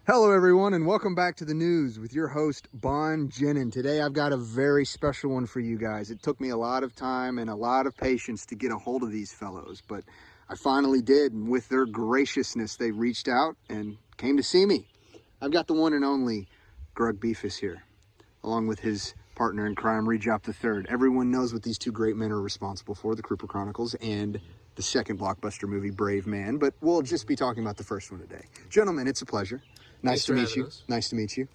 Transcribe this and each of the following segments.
Hello everyone and welcome back to the news with your host Bon Jennon. Today I've got a very special one for you guys. It took me a lot of time and a lot of patience to get a hold of these fellows, but I finally did, and with their graciousness they reached out and came to see me. I've got the one and only Grug Beefus here, along with his partner in crime, Reejop III. Everyone knows what these two great men are responsible for, the Kroopa Chronicles and the second blockbuster movie, Brave Man, but we'll just be talking about the first one today. Gentlemen, it's a pleasure. Nice to meet you. Nice to meet you.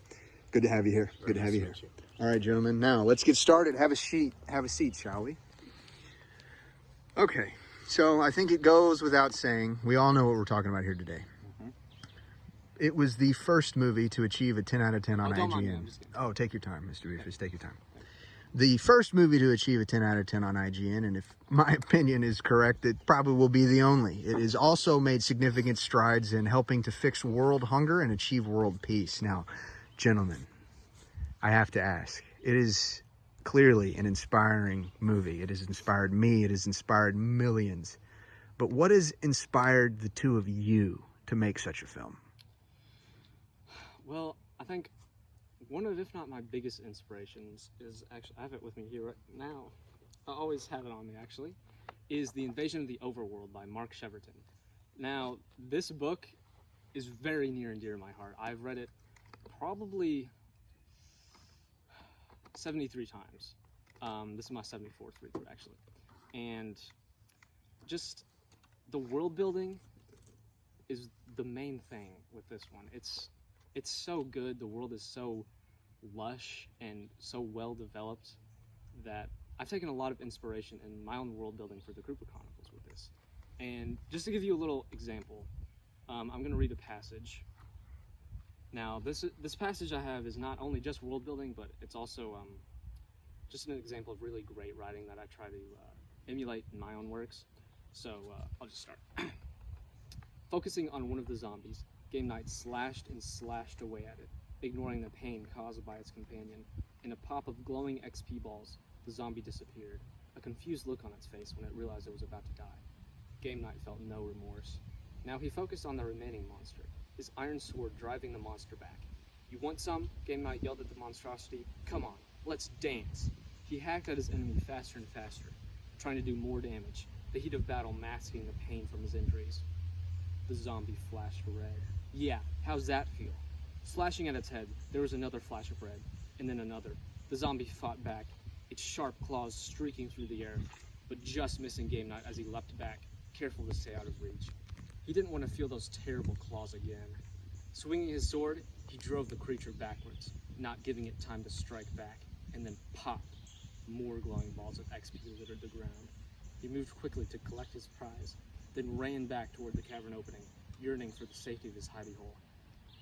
Good to have you here. Good to have you here. All right, gentlemen. Now let's get started. Have a seat, shall we? Okay. So I think it goes without saying, we all know what we're talking about here today. It was the first movie to achieve a 10 out of 10 on IGN. Oh, take your time, Mr. Beefus. Take your time. The first movie to achieve a 10 out of 10 on IGN, and if my opinion is correct, it probably will be the only. It has also made significant strides in helping to fix world hunger and achieve world peace. Now, gentlemen, I have to ask, it is clearly an inspiring movie. It has inspired me. It has inspired millions. But what has inspired the two of you to make such a film? Well, I think one of, if not my biggest inspirations is actually, I have it with me here right now. I always have it on me, actually, is The Invasion of the Overworld by Mark Cheverton. Now, this book is very near and dear to my heart. I've read it probably 73 times. This is my 74th read through, actually. And just the world building is the main thing with this one. It's so good. The world is so lush and so well developed that I've taken a lot of inspiration in my own world building for the Kroopa Chronicles with this. And just to give you a little example, I'm going to read a passage. Now, this passage I have is not only just world building, but it's also just an example of really great writing that I try to emulate in my own works. So I'll just start. Focusing on one of the zombies, Game Knight slashed and slashed away at it, ignoring the pain caused by its companion. In a pop of glowing XP balls, the zombie disappeared, a confused look on its face when it realized it was about to die. Game Knight felt no remorse. Now he focused on the remaining monster, his iron sword driving the monster back. "You want some?" Game Knight yelled at the monstrosity. "Come on, let's dance." He hacked at his enemy faster and faster, trying to do more damage, the heat of battle masking the pain from his injuries. The zombie flashed red. "Yeah, how's that feel?" Slashing at its head, there was another flash of red, and then another. The zombie fought back, its sharp claws streaking through the air, but just missing Game Knight as he leapt back, careful to stay out of reach. He didn't want to feel those terrible claws again. Swinging his sword, he drove the creature backwards, not giving it time to strike back, and then pop! More glowing balls of XP littered the ground. He moved quickly to collect his prize, then ran back toward the cavern opening, yearning for the safety of his hidey hole.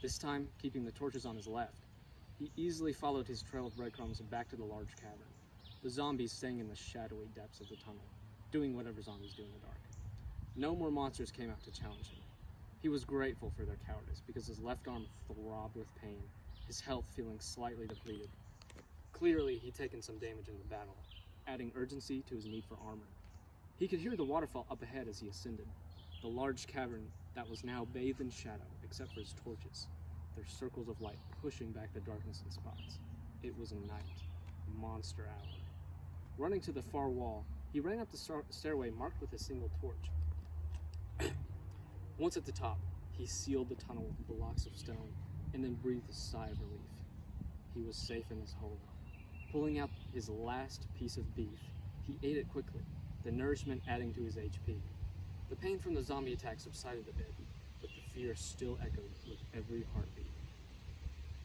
This time, keeping the torches on his left, he easily followed his trail of breadcrumbs back to the large cavern. The zombies staying in the shadowy depths of the tunnel, doing whatever zombies do in the dark. No more monsters came out to challenge him. He was grateful for their cowardice because his left arm throbbed with pain, his health feeling slightly depleted. Clearly, he'd taken some damage in the battle, adding urgency to his need for armor. He could hear the waterfall up ahead as he ascended, the large cavern that was now bathed in shadow except for his torches, their circles of light pushing back the darkness in spots. It was night, monster hour. Running to the far wall, he ran up the stairway marked with a single torch. Once at the top, he sealed the tunnel with blocks of stone and then breathed a sigh of relief. He was safe in his hole. Pulling out his last piece of beef, he ate it quickly, the nourishment adding to his HP. The pain from the zombie attack subsided a bit, but the fear still echoed with every heartbeat.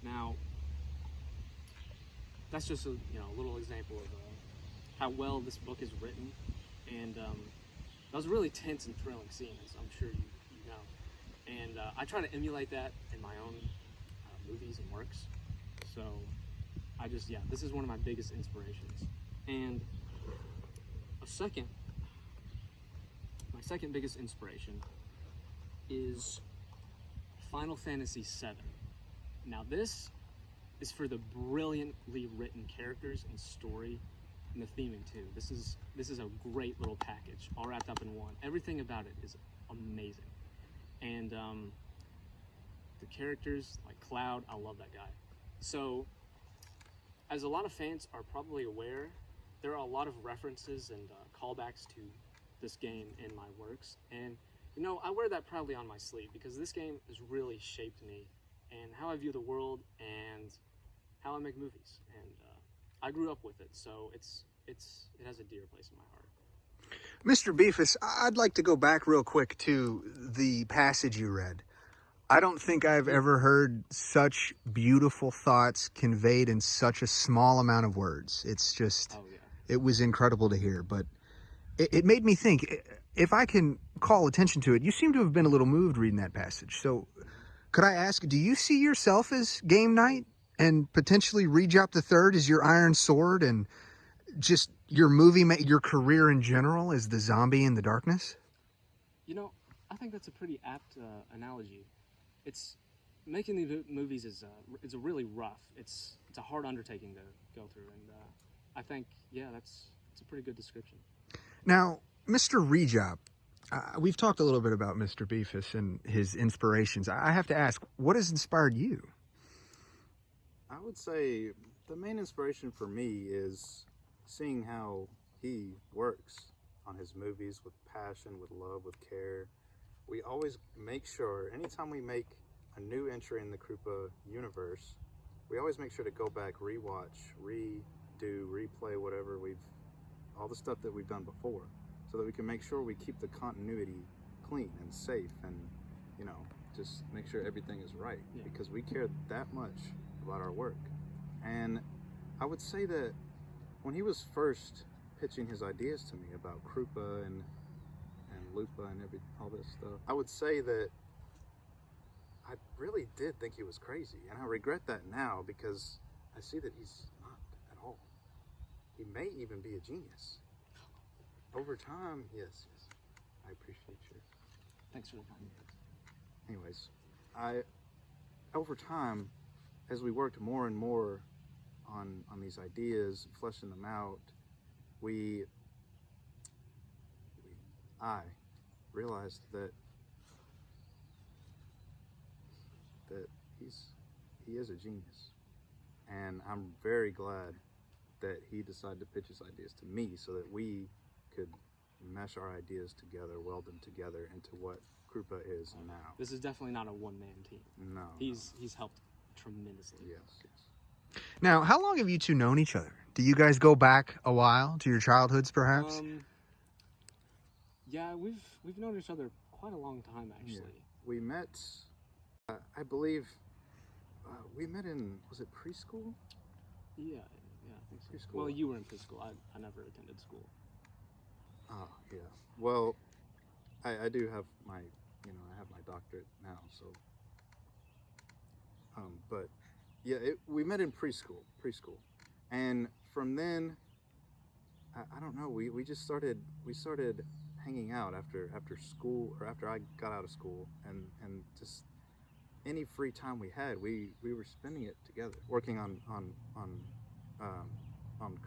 Now, that's just a little example of how well this book is written, and that was a really tense and thrilling scene, as I'm sure you know. And I try to emulate that in my own movies and works. So this is one of my biggest inspirations. And my second biggest inspiration is Final Fantasy VII. Now this is for the brilliantly written characters and story and the theming too. This is a great little package, all wrapped up in one. Everything about it is amazing. And the the characters, like Cloud, I love that guy. So, as a lot of fans are probably aware, there are a lot of references and callbacks to this game in my works, and you know, I wear that proudly on my sleeve because this game has really shaped me and how I view the world and how I make movies. And I grew up with it, so it has a dear place in my heart. Mr. Beefus, I'd like to go back real quick to the passage you read. I don't think I've ever heard such beautiful thoughts conveyed in such a small amount of words. It's just, it was incredible to hear, but it made me think, if I can call attention to it, you seem to have been a little moved reading that passage. So could I ask, do you see yourself as Game Knight and potentially Reejop III as your iron sword and just your your career in general as the zombie in the darkness? You know, I think that's a pretty apt analogy. It's making the movies is a really rough. It's a hard undertaking to go through, and I think that's a pretty good description. Now, Mr. Reejop, we've talked a little bit about Mr. Beefus and his inspirations. I have to ask, what has inspired you? I would say the main inspiration for me is seeing how he works on his movies with passion, with love, with care. We always make sure, anytime we make a new entry in the Kroopa universe, we always make sure to go back, rewatch, redo, replay whatever all the stuff that we've done before, so that we can make sure we keep the continuity clean and safe and, you know, just make sure everything is right, because we care that much about our work. And I would say that when he was first pitching his ideas to me about Kroopa and Lupa and all this stuff, I would say that I really did think he was crazy, and I regret that now because I see that he's not at all. He may even be a genius. Over time, yes, I appreciate you. Thanks for the comment. Anyways, over time, as we worked more and more on these ideas, fleshing them out, I realized that he is a genius, and I'm very glad that he decided to pitch his ideas to me so that we could mesh our ideas together, weld them together into what Kroopa is now. This is definitely not a one-man team. No. He's helped tremendously. Yes. Now, how long have you two known each other? Do you guys go back a while to your childhoods, perhaps? Yeah, we've known each other quite a long time, actually. Yeah. We met, I believe, we met in, was it preschool? Yeah, I think so. Preschool. Well, you were in preschool. I never attended school. Oh, yeah. Well, I do have I have my doctorate now, so. But yeah, we met in preschool, and from then, I don't know. We started hanging out after school, or after I got out of school, and just any free time we had, we were spending it together, working on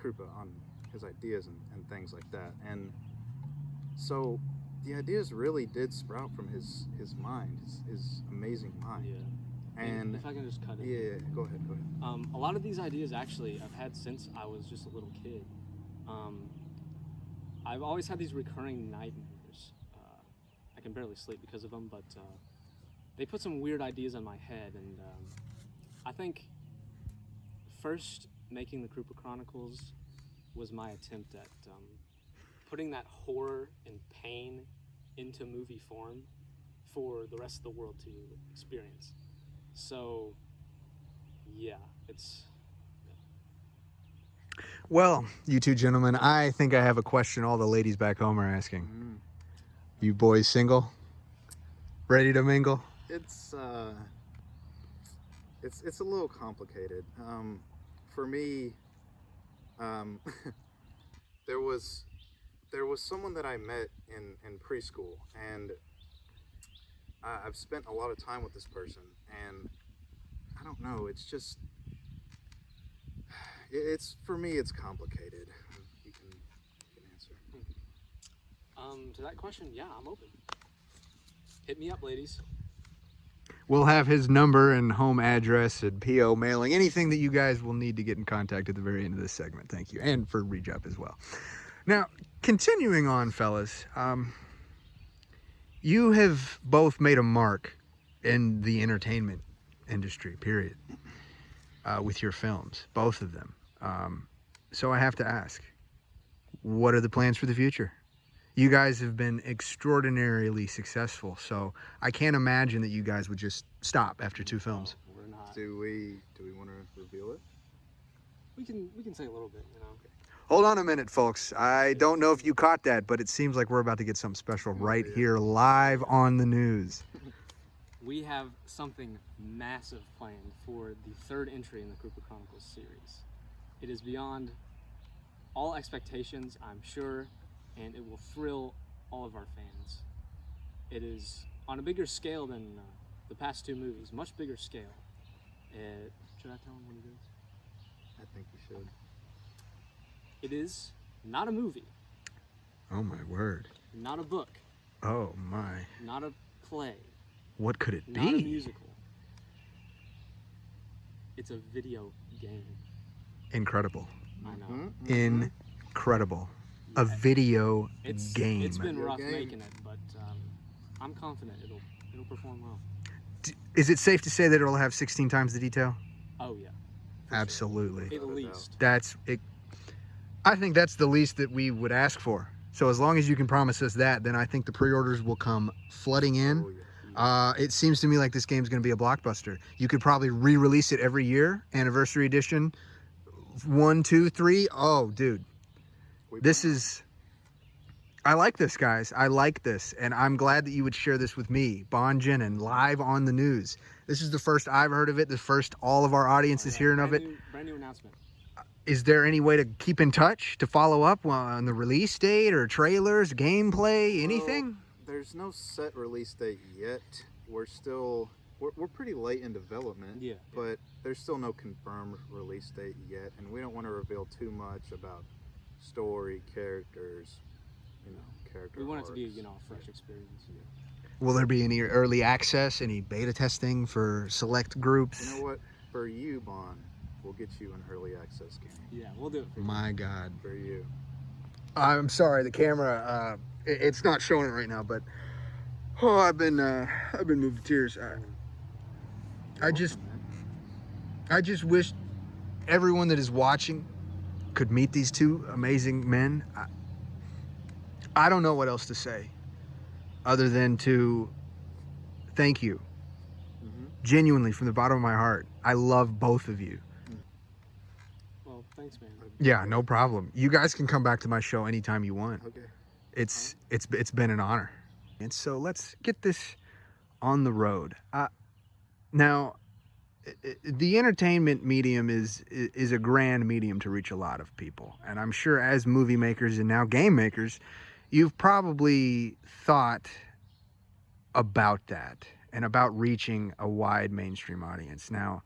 Kroopa, on his ideas and things like that. And so the ideas really did sprout from his mind, his amazing mind. Yeah. And if I can just cut in. Yeah, go ahead. A lot of these ideas actually I've had since I was just a little kid. I've always had these recurring nightmares. I can barely sleep because of them, but they put some weird ideas in my head, and I think first making the Kroopa Chronicles was my attempt at putting that horror and pain into movie form for the rest of the world to experience. So, yeah, it's... Well, you two gentlemen, I think I have a question all the ladies back home are asking. You boys single? Ready to mingle? It's a little complicated. For me, there was someone that I met in preschool, and I've spent a lot of time with this person, and I don't know, it's just, for me, it's complicated. You can answer. To that question, yeah, I'm open. Hit me up, ladies. We'll have his number and home address and PO mailing, anything that you guys will need to get in contact at the very end of this segment. Thank you. And for Reejop as well. Now, continuing on, fellas, you have both made a mark in the entertainment industry, period, with your films, both of them. So I have to ask, what are the plans for the future? You guys have been extraordinarily successful, so I can't imagine that you guys would just stop after 2 films. No, we're not. Do we want to reveal it? We can say a little bit, you know. Hold on a minute, folks. I don't know if you caught that, but it seems like we're about to get something special right here live on the news. We have something massive planned for the 3rd entry in the Kroopa Chronicles series. It is beyond all expectations, I'm sure, and it will thrill all of our fans. It is on a bigger scale than the past 2 movies, much bigger scale. Should I tell them what it is? I think you should. It is not a movie, Oh my word. not a book, Oh my. not a play, What could it not a be? musical. It's a video game. Incredible. I know. Incredible. A video game. It's been rough game. making it, but I'm confident it'll perform well. Is it safe to say that it'll have 16 times the detail? Oh yeah, for sure. Absolutely. At least. That's it. I think that's the least that we would ask for. So as long as you can promise us that, then I think the pre-orders will come flooding in. Oh, yeah. It seems to me like this game's going to be a blockbuster. You could probably re-release it every year, anniversary edition, 1, 2, 3. Oh, dude, this is. I like this, guys. I like this, and I'm glad that you would share this with me, Bon Jennon, live on the news. This is the first I've heard of it. The first all of our audience is hearing of it. Brand new announcement. Is there any way to keep in touch, to follow up on the release date or trailers, gameplay, anything? Well, there's no set release date yet. We're pretty late in development. Yeah. But there's still no confirmed release date yet, and we don't want to reveal too much about story, characters, character. We want it to be, arcs. a fresh experience. Will there be any early access, any beta testing for select groups? You know what? For you, Bon, we'll get you an early access game. Yeah, we'll do it for you. My God. For you. I'm sorry, the camera, it's not showing it right now, but I've been moved to tears. I just wish everyone that is watching could meet these 2 amazing men. I don't know what else to say other than to thank you. Genuinely, from the bottom of my heart. I love both of you. Well, thanks, man. Yeah, no problem. You guys can come back to my show anytime you want. Okay. It's been an honor. And so let's get this on the road. Now, the entertainment medium is a grand medium to reach a lot of people. And I'm sure as movie makers and now game makers, you've probably thought about that and about reaching a wide mainstream audience. Now,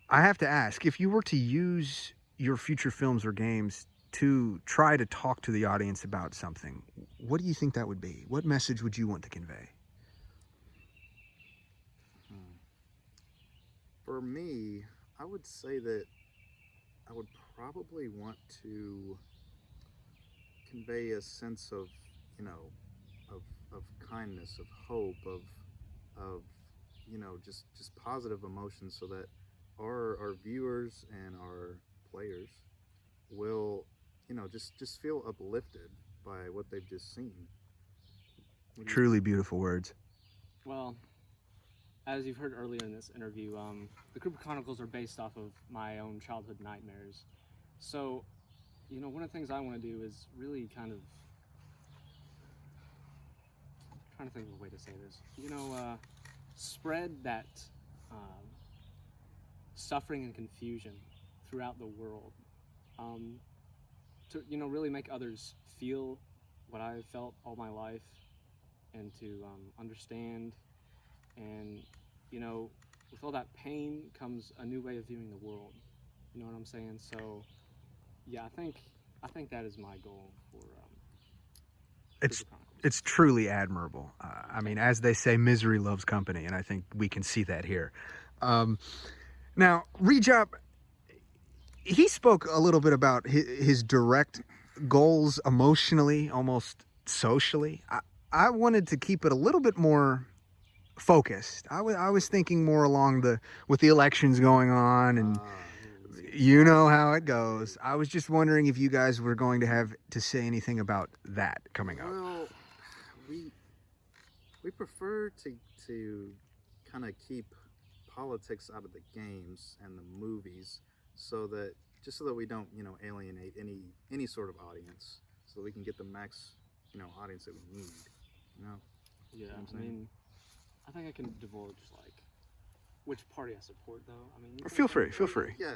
I have to ask, if you were to use your future films or games to try to talk to the audience about something, what do you think that would be? What message would you want to convey? For me, I would say that I would probably want to convey a sense of, of kindness, of hope, of just positive emotions, so that our viewers and our players will, just feel uplifted by what they've just seen. Truly beautiful words. Well, as you've heard earlier in this interview, the Kroopa Chronicles are based off of my own childhood nightmares. So, one of the things I want to do is really kind of trying to think of a way to say this. Spread that suffering and confusion throughout the world. To really make others feel what I felt all my life, and to understand. And with all that pain comes a new way of viewing the world. You know what I'm saying? So, yeah, I think that is my goal for. It's Kroopa Chronicles. it's truly admirable. I mean, as they say, misery loves company, and I think we can see that here. Now, Reejop, he spoke a little bit about his direct goals emotionally, almost socially. I wanted to keep it a little bit more focused. I was thinking more along with the elections going on, and you know how it goes. I was just wondering if you guys were going to have to say anything about that coming up. Well, we prefer to kind of keep politics out of the games and the movies, so that we don't alienate any sort of audience, so that we can get the max audience that we need. You know. Yeah, what I'm I saying? mean, I think I can divulge like which party I support, though. I mean, Feel free. Yeah.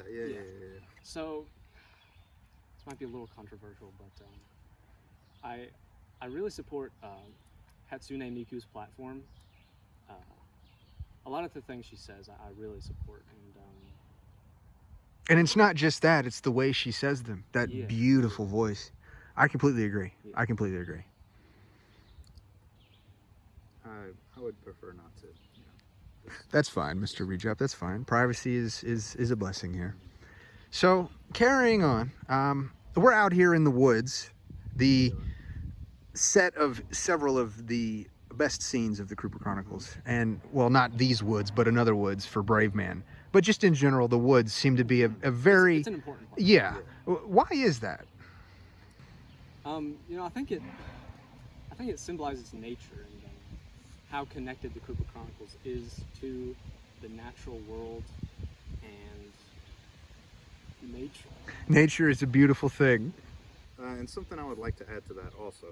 So this might be a little controversial, but I really support Hatsune Miku's platform. A lot of the things she says, I really support, And it's not just that; it's the way she says them. That Yeah. beautiful voice. I completely agree. Yeah. I completely agree. I would prefer not to. That's fine, Mr. Reejop. That's fine. Privacy is a blessing here. So carrying on, we're out here in the woods. The set of several of the best scenes of the Kroopa Chronicles, and well, not these woods, but another woods for Brave Man. But just in general, the woods seem to be a very it's an important part. yeah. Why is that? I think it symbolizes nature and how connected the Kroopa Chronicles is to the natural world and nature. Nature is a beautiful thing. And something I would like to add to that also,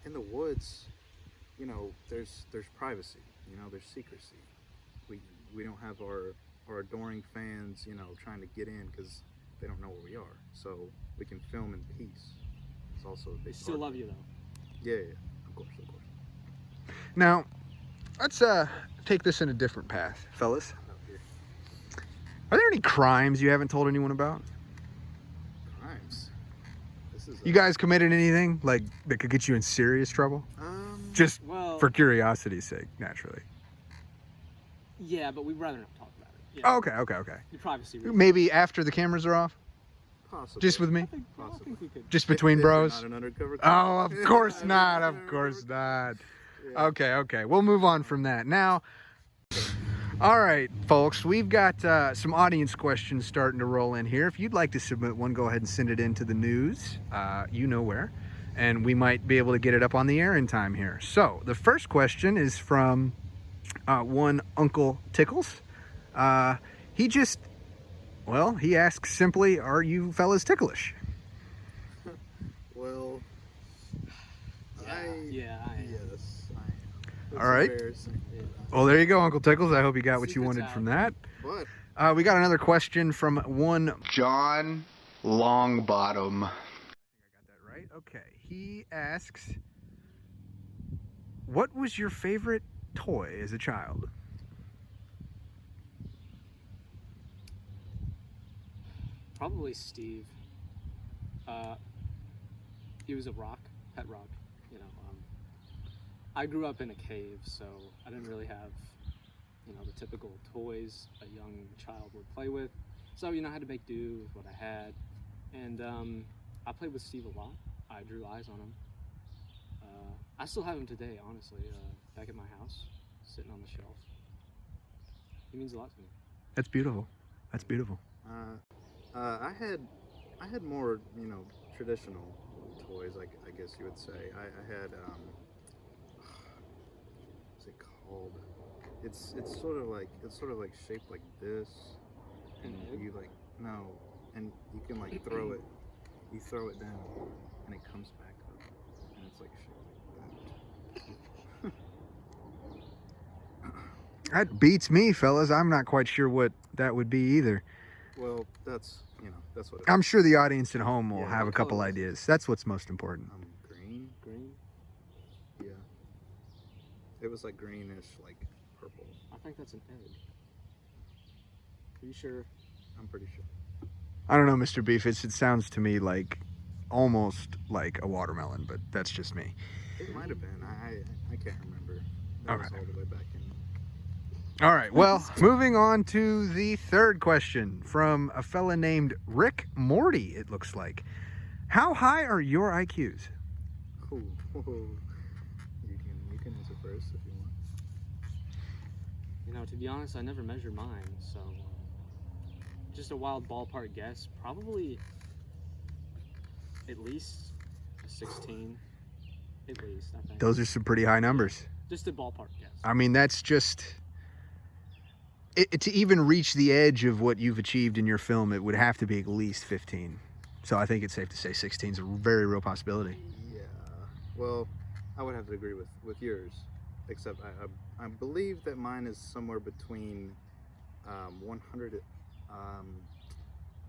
in the woods, there's privacy, there's secrecy. We don't have our adoring fans, trying to get in because they don't know where we are. So we can film in peace. It's also a big They still part love of you it. though. Yeah, of course. Now, let's take this in a different path, fellas. Out here. Are there any crimes you haven't told anyone about? Crimes. This is You guys committed anything like that could get you in serious trouble? Just Well, for curiosity's sake, naturally. yeah, but we'd rather not talk about it. Oh, Yeah. okay. The privacy reasons. Maybe after the cameras are off, possibly. just with me, I think we could. just between If they're bros. Not an undercover Oh, cop. of course not. Of course not. Yeah. Okay. We'll move on from that. Now, all right, folks, we've got some audience questions starting to roll in here. If you'd like to submit one, go ahead and send it in to the news. You know where. And we might be able to get it up on the air in time here. So, the first question is from one Uncle Tickles. He asks simply, are you fellas ticklish? Well, Yeah, I am. yes, I am. It's All right. embarrassing. Yeah. Well, there you go, Uncle Tickles. I hope you got what you Secret's wanted out. from that. But We got another question from one John Longbottom. I got that right. Okay. He asks, what was your favorite toy as a child? Probably Steve. He was a pet rock. I grew up in a cave, so I didn't really have, the typical toys a young child would play with. So, I had to make do with what I had. And I played with Steve a lot. I drew eyes on him. I still have him today, honestly, back at my house, sitting on the shelf. He means a lot to me. That's beautiful. That's beautiful. I had more, traditional toys, I guess you would say. I had, what's it called? It's sort of like shaped like this, and An egg? and you can like throw it. You throw it down, and it comes back up, and it's like shaped like that. That beats me, fellas. I'm not quite sure what that would be either. Well, that's what. I'm sure the audience at home will Yeah, have a what couple color is it? ideas. That's what's most important. Green. Green? Yeah. It was like greenish, like purple. I think that's an egg. Are you sure? I'm pretty sure. I don't know, Mr. Beefus. It sounds to me like almost like a watermelon, but that's just me. It might have been. I can't remember. That was Okay. all the way back in. All right, well, moving on to the third question from a fella named Rick Morty, it looks like. How high are your IQs? Ooh, you can answer first if you want. You know, to be honest, I never measured mine, so just a wild ballpark guess, probably at least a 16. At least, I think. Those are some pretty high numbers. Just a ballpark guess. I mean, that's just... to even reach the edge of what you've achieved in your film, it would have to be at least 15. So I think it's safe to say 16 is a very real possibility. Yeah. Well, I would have to agree with yours, except I believe that mine is somewhere between 100.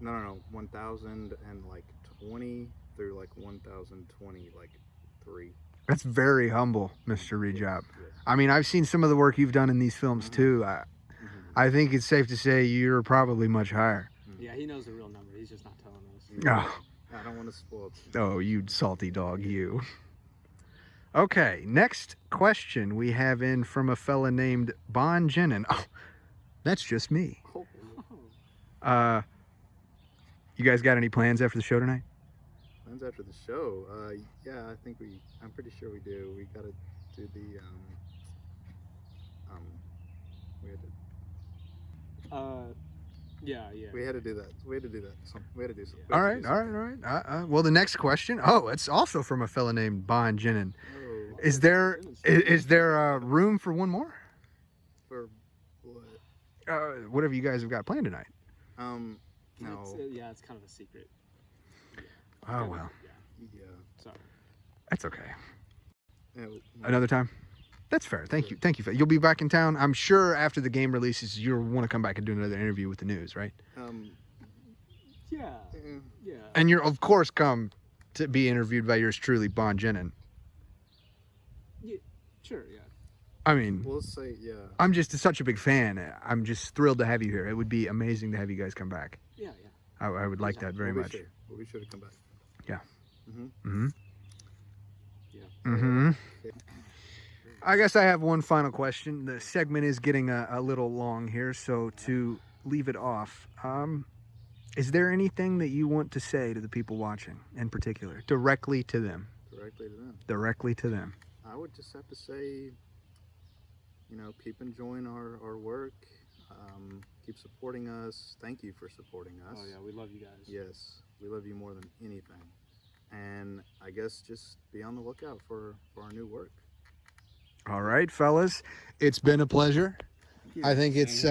No, 1,000 and like 20 through like 1,020, like 3. That's very humble, Mr. Reejop. Yes. I mean, I've seen some of the work you've done in these films too. I think it's safe to say you're probably much higher. Yeah, he knows the real number. He's just not telling us. Oh, I don't want to spoil it. oh, you salty dog, you. Okay, next question we have in from a fella named Bon Jennon. Oh, that's just me. Oh, You guys got any plans after the show tonight? plans after the show? Yeah, I'm pretty sure we do. We gotta do the we had to We had to do that. We had to do that. We had to do something. All right. Well, the next question. Oh, it's also from a fella named Bon Jennon. Oh, Is there room for one more? for what? Whatever you guys have got planned tonight. No. It's kind of a secret. Oh well, Yeah. Sorry. that's okay. Yeah, Another time. That's fair. Thank you. You'll be back in town. I'm sure after the game releases, you'll want to come back and do another interview with the news, right? Yeah. And you're of course come to be interviewed by yours truly, Bon Jennon. Yeah. Sure. Yeah. I mean, We'll say yeah. I'm just such a big fan. I'm just thrilled to have you here. It would be amazing to have you guys come back. Yeah. I would like that very We'll much. be sure to come back. Yeah. Mm-hmm. Mm-hmm. I guess I have one final question. The segment is getting a little long here, so to leave it off, is there anything that you want to say to the people watching in particular, directly to them? Directly to them. I would just have to say, keep enjoying our work. Keep supporting us. Thank you for supporting us. Oh yeah, we love you guys. Yes, we love you more than anything. And I guess just be on the lookout for our new work. All right, fellas, it's been a pleasure. I think it's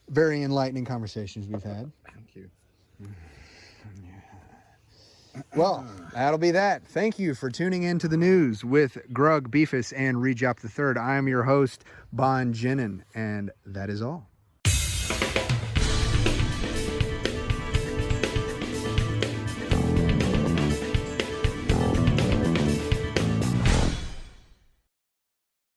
very enlightening conversations we've had. Thank you. Well, that'll be that. Thank you for tuning in to the news with Grug Beefus and Reejop III. I am your host, Bon Jennon, and that is all.